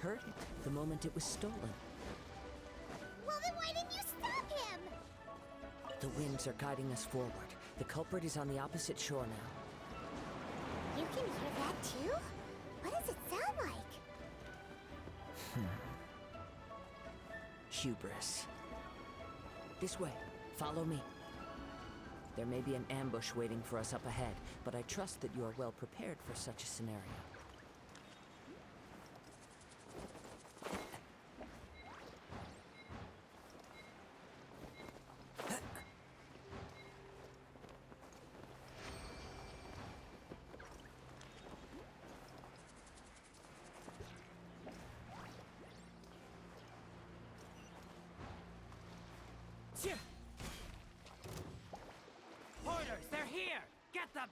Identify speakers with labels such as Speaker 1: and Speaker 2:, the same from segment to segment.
Speaker 1: heard it the moment it was stolen.
Speaker 2: Well, then why didn't you stop him?
Speaker 1: The winds are guiding us forward. The culprit is on the opposite shore now.
Speaker 2: You can hear that too? What does it sound like?
Speaker 1: Hubris. This way. Follow me. There may be an ambush waiting for us up ahead, but I trust that you are well prepared for such a scenario.
Speaker 3: Hoarders, they're here! Get them!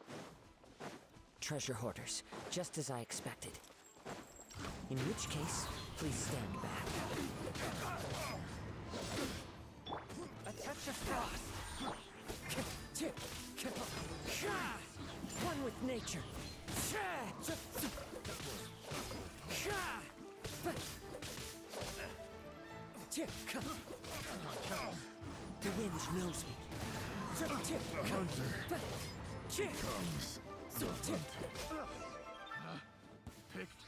Speaker 1: Treasure hoarders, just as I expected. In which case, please stand back.
Speaker 3: A touch of frost!
Speaker 1: One with nature. The wind knows me.
Speaker 4: Comes. Picked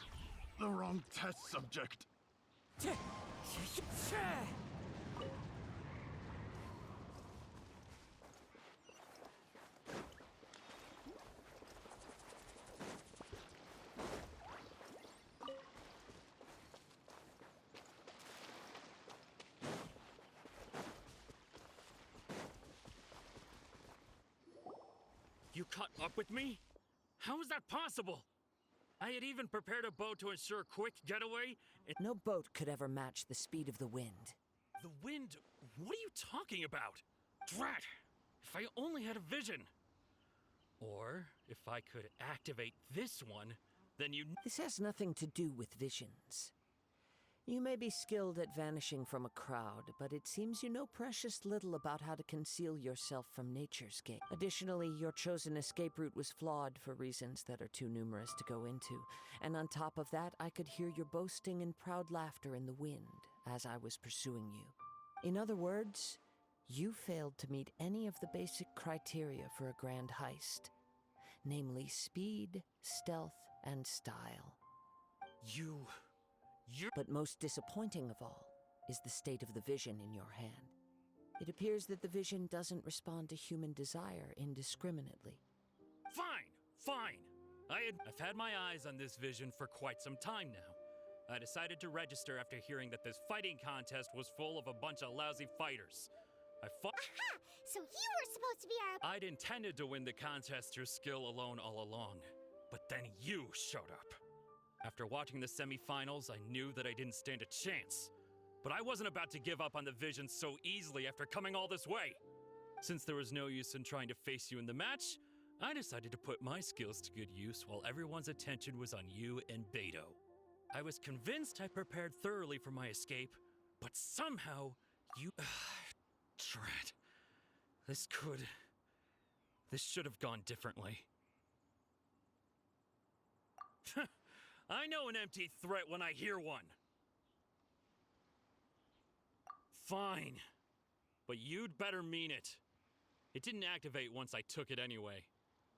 Speaker 4: the wrong test subject.
Speaker 5: You caught up with me? How is that possible? I had even prepared a boat to ensure a quick getaway, and
Speaker 1: No boat could ever match the speed of the wind.
Speaker 5: the wind... What are you talking about? Drat! If I only had a vision. Or, if I could activate this one, then you...
Speaker 1: This has nothing to do with visions. You may be skilled at vanishing from a crowd, but it seems you know precious little about how to conceal yourself from nature's gate. Additionally, your chosen escape route was flawed for reasons that are too numerous to go into. And on top of that, I could hear your boasting and proud laughter in the wind as I was pursuing you. In other words, you failed to meet any of the basic criteria for a grand heist. Namely, speed, stealth, and style.
Speaker 5: You...
Speaker 1: But most disappointing of all is the state of the vision in your hand. It appears that the vision doesn't respond to human desire indiscriminately.
Speaker 5: Fine. I've had my eyes on this vision for quite some time now. I decided to register after hearing that this fighting contest was full of a bunch of lousy fighters. I fought...
Speaker 2: Aha! So you were supposed to be our...
Speaker 5: I'd intended to win the contest through skill alone all along, but then you showed up. After watching the semifinals, I knew that I didn't stand a chance. But I wasn't about to give up on the vision so easily after coming all this way. Since there was no use in trying to face you in the match, I decided to put my skills to good use while everyone's attention was on you and Beto. I was convinced I prepared thoroughly for my escape, but somehow you... Drat. This should have gone differently. I know an empty threat when I hear one. Fine. But you'd better mean it. It didn't activate once I took it anyway.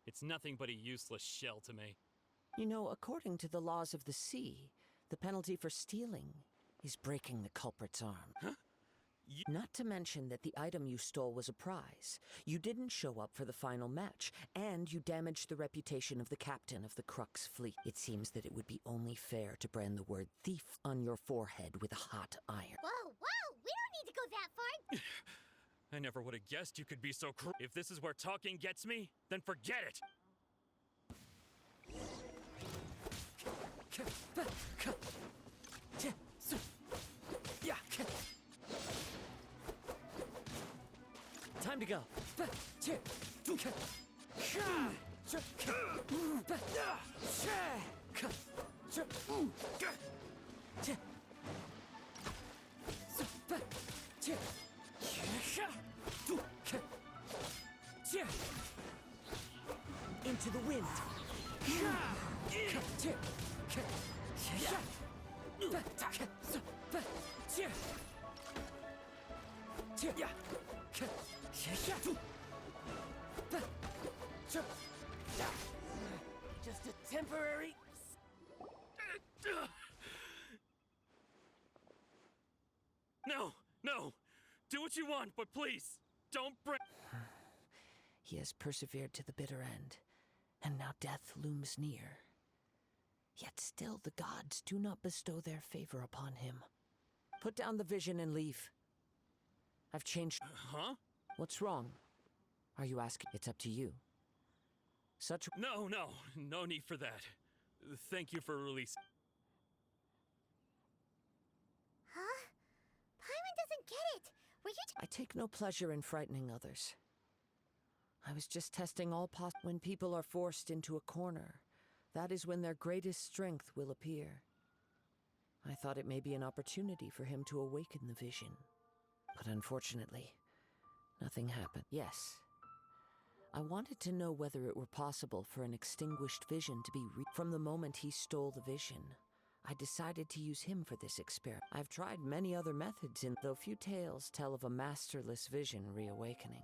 Speaker 5: It's nothing but a useless shell to me.
Speaker 1: You know, according to the laws of the sea, the penalty for stealing is breaking the culprit's arm.
Speaker 5: Huh?
Speaker 1: Not to mention that the item you stole was a prize. You didn't show up for the final match, and you damaged the reputation of the captain of the Crux fleet. It seems that it would be only fair to brand the word thief on your forehead with a hot iron.
Speaker 2: Whoa, we don't need to go that far.
Speaker 5: I never would have guessed you could be so cruel. If this is where talking gets me, then forget it!
Speaker 1: Time to go. Into the wind.
Speaker 3: Just a temporary...
Speaker 5: No, no! Do what you want, but please, don't break.
Speaker 1: He has persevered to the bitter end, and now death looms near. Yet still the gods do not bestow their favor upon him. Put down the vision and leave. I've changed...
Speaker 5: Huh?
Speaker 1: What's wrong? Are you asking? It's up to you. Such...
Speaker 5: No need for that. Thank you for releasing.
Speaker 2: Huh? Paimon doesn't get it. Were you
Speaker 1: I take no pleasure in frightening others. I was just testing all when people are forced into a corner, that is when their greatest strength will appear. I thought it may be an opportunity for him to awaken the vision. But unfortunately, nothing happened. Yes. I wanted to know whether it were possible for an extinguished vision to be from the moment he stole the vision. I decided to use him for this experiment. I've tried many other methods, though few tales tell of a masterless vision reawakening.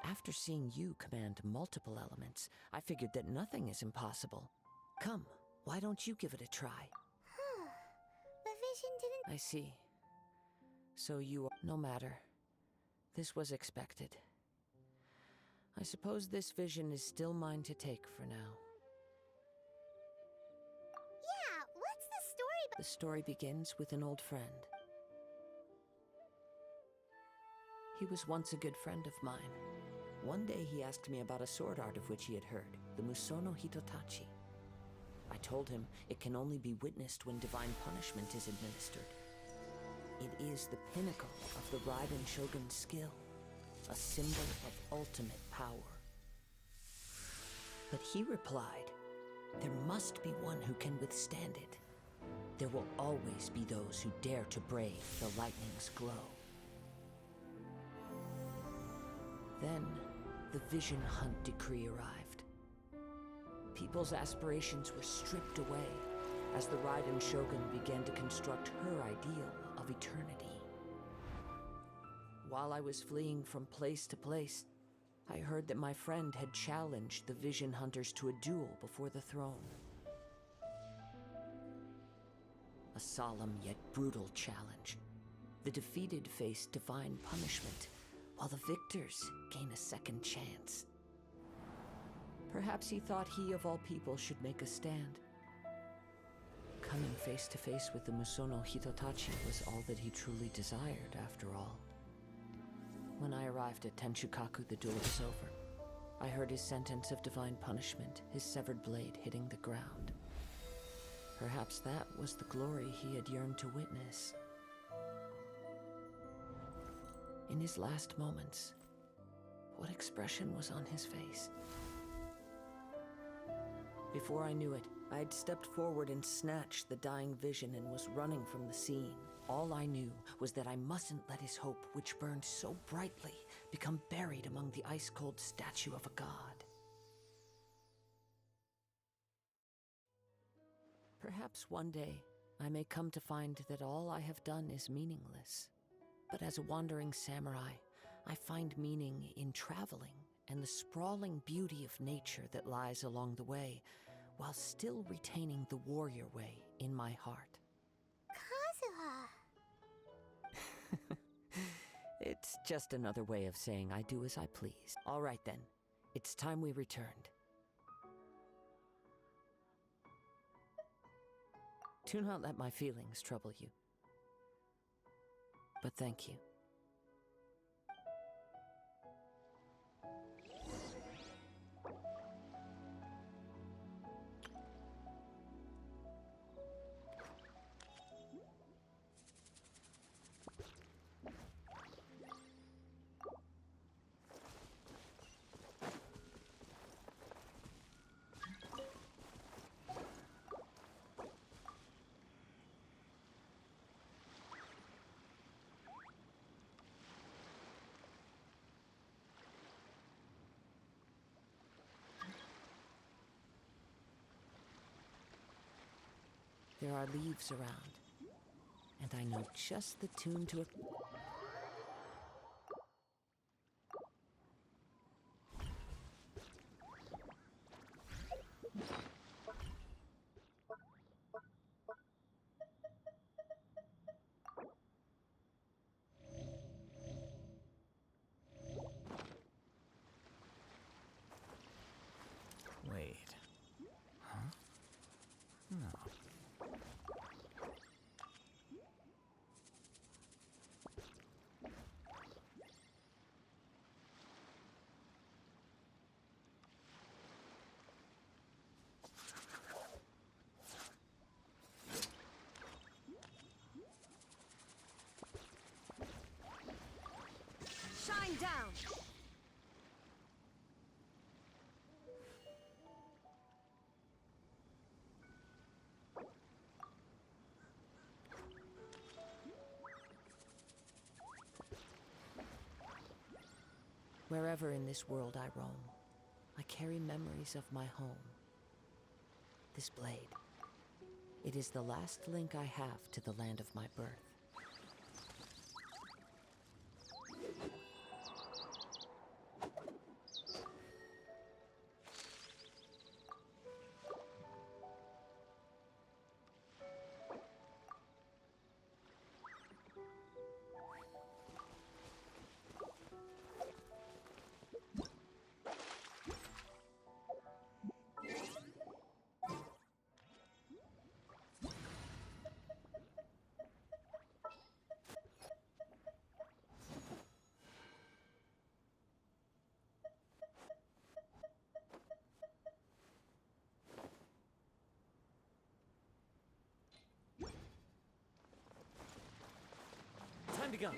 Speaker 1: After seeing you command multiple elements, I figured that nothing is impossible. Come, why don't you give it a try?
Speaker 2: The vision didn't...
Speaker 1: I see. So you are... No matter. This was expected. I suppose this vision is still mine to take for now.
Speaker 2: Yeah, what's the story?
Speaker 1: The story begins with an old friend. He was once a good friend of mine. One day he asked me about a sword art of which he had heard, the Musono Hitotachi. I told him it can only be witnessed when divine punishment is administered. It is the pinnacle of the Raiden Shogun's skill, a symbol of ultimate power. But he replied, there must be one who can withstand it. There will always be those who dare to brave the lightning's glow. Then, the Vision Hunt decree arrived. People's aspirations were stripped away as the Raiden Shogun began to construct her ideal of eternity. While I was fleeing from place to place, I heard that my friend had challenged the Vision Hunters to a duel before the throne. A solemn yet brutal challenge. The defeated face divine punishment, while the victors gain a second chance. Perhaps he thought he of all people should make a stand. Coming face to face with the Musono Hitotachi was all that he truly desired, after all. When I arrived at Tenshukaku, the duel was over. I heard his sentence of divine punishment, his severed blade hitting the ground. Perhaps that was the glory he had yearned to witness. In his last moments, what expression was on his face? Before I knew it, I had stepped forward and snatched the dying vision and was running from the scene. All I knew was that I mustn't let his hope, which burned so brightly, become buried among the ice-cold statue of a god. Perhaps one day, I may come to find that all I have done is meaningless. But as a wandering samurai, I find meaning in traveling and the sprawling beauty of nature that lies along the way, while still retaining the warrior way in my heart.
Speaker 2: Kazuha.
Speaker 1: It's just another way of saying I do as I please. All right then, it's time we returned. Do not let my feelings trouble you. But thank you. There are leaves around, and I know just the tune to it.
Speaker 3: Wait. Huh? No.
Speaker 2: Shine down!
Speaker 1: Wherever in this world I roam, I carry memories of my home. This blade, it is the last link I have to the land of my birth.
Speaker 3: Time to go.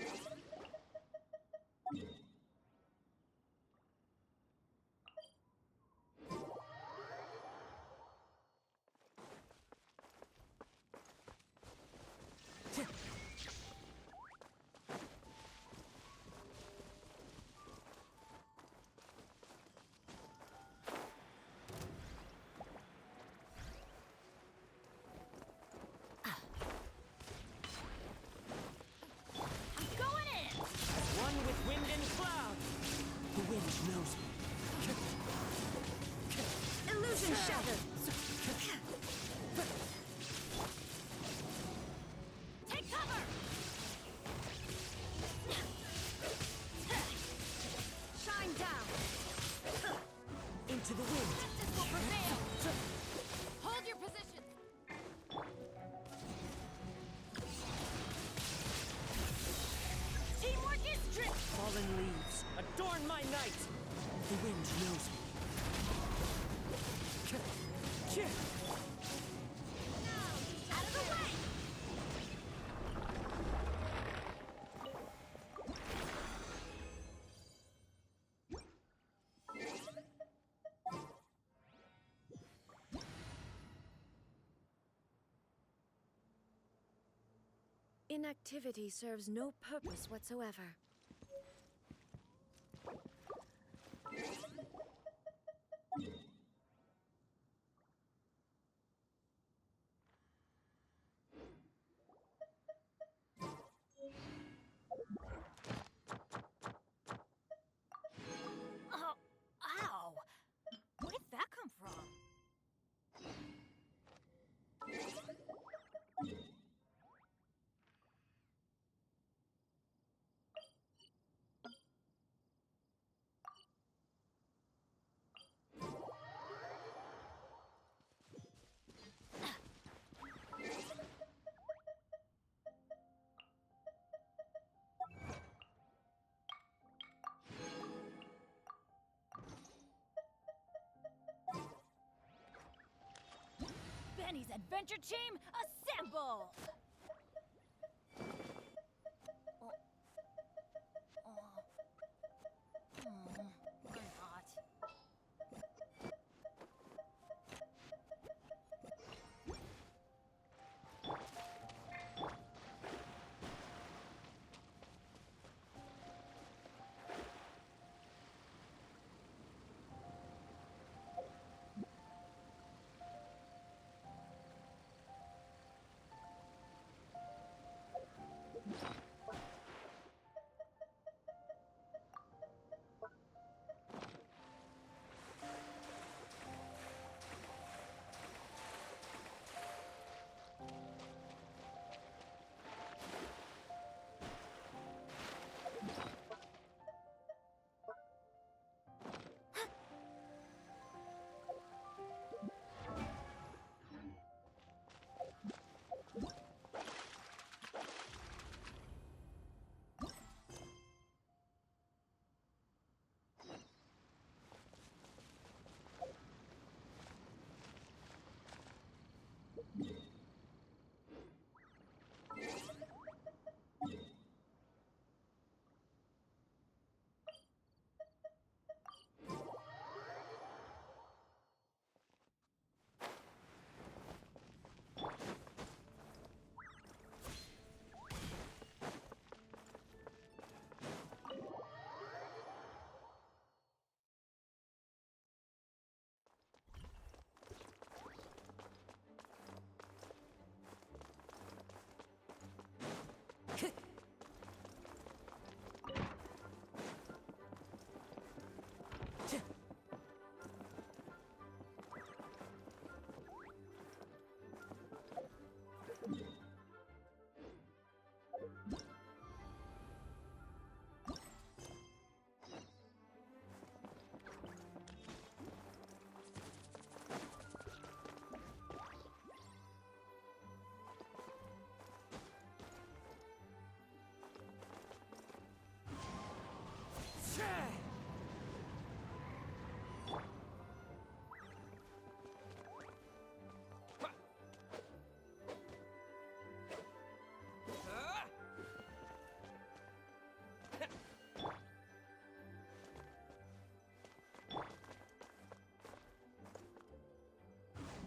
Speaker 3: One with wind and cloud. The wind knows me.
Speaker 2: Illusion shattered! Take cover! Shine down!
Speaker 1: Into the wind.
Speaker 2: Justice will prevail! Hold your position! Teamwork is strict!
Speaker 1: Fallen leaves, adorn my night. The wind knows me.
Speaker 2: Now, out of the way! Inactivity serves no purpose whatsoever. Oh, ow! Where did that come from? Benny's adventure team, assemble! I'm hot.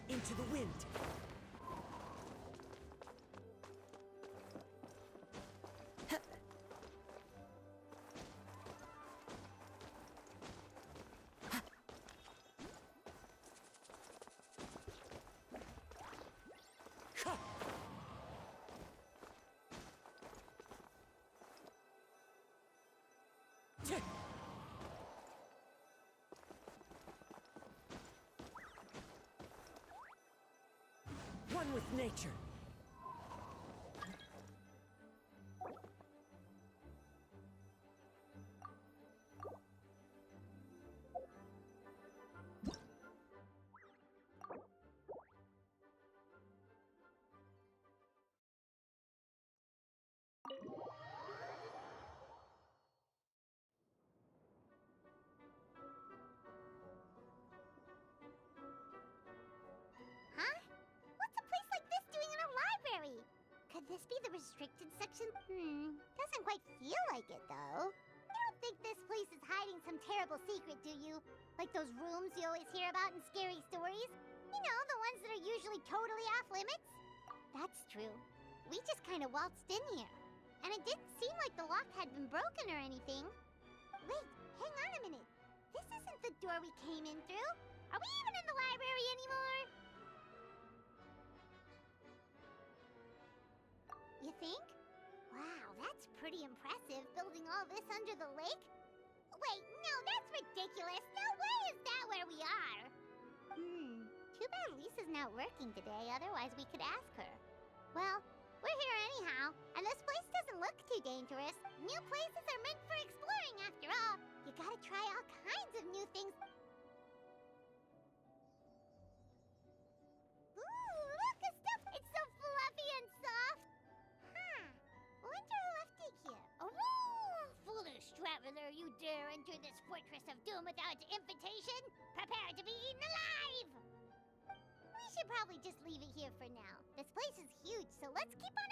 Speaker 3: Into the wind. One with nature.
Speaker 2: Huh? What's a place like this doing in a library? Could this be the restricted section? Doesn't quite feel like it, though. You don't think this place is hiding some terrible secret, do you? Like those rooms you always hear about in scary stories? You know, the ones that are usually totally off limits? That's true. We just kind of waltzed in here. And it didn't seem like the lock had been broken or anything. Wait, hang on a minute. This isn't the door we came in through. Are we even in the library anymore? You think? Wow, that's pretty impressive, building all this under the lake. Wait, no, that's ridiculous. No way is that where we are. Too bad Lisa's not working today, otherwise we could ask her. Well, we're here anyhow, and this place doesn't look too dangerous. New places are meant for exploring, after all. You gotta try all kinds of new things. Ooh, look, the stuff! It's so fluffy and soft. Wonder who left it here. Oh, foolish traveler, you dare enter this fortress of doom without invitation? Prepare to be eaten alive! We should probably just leave it here for now. This place is huge, so let's keep on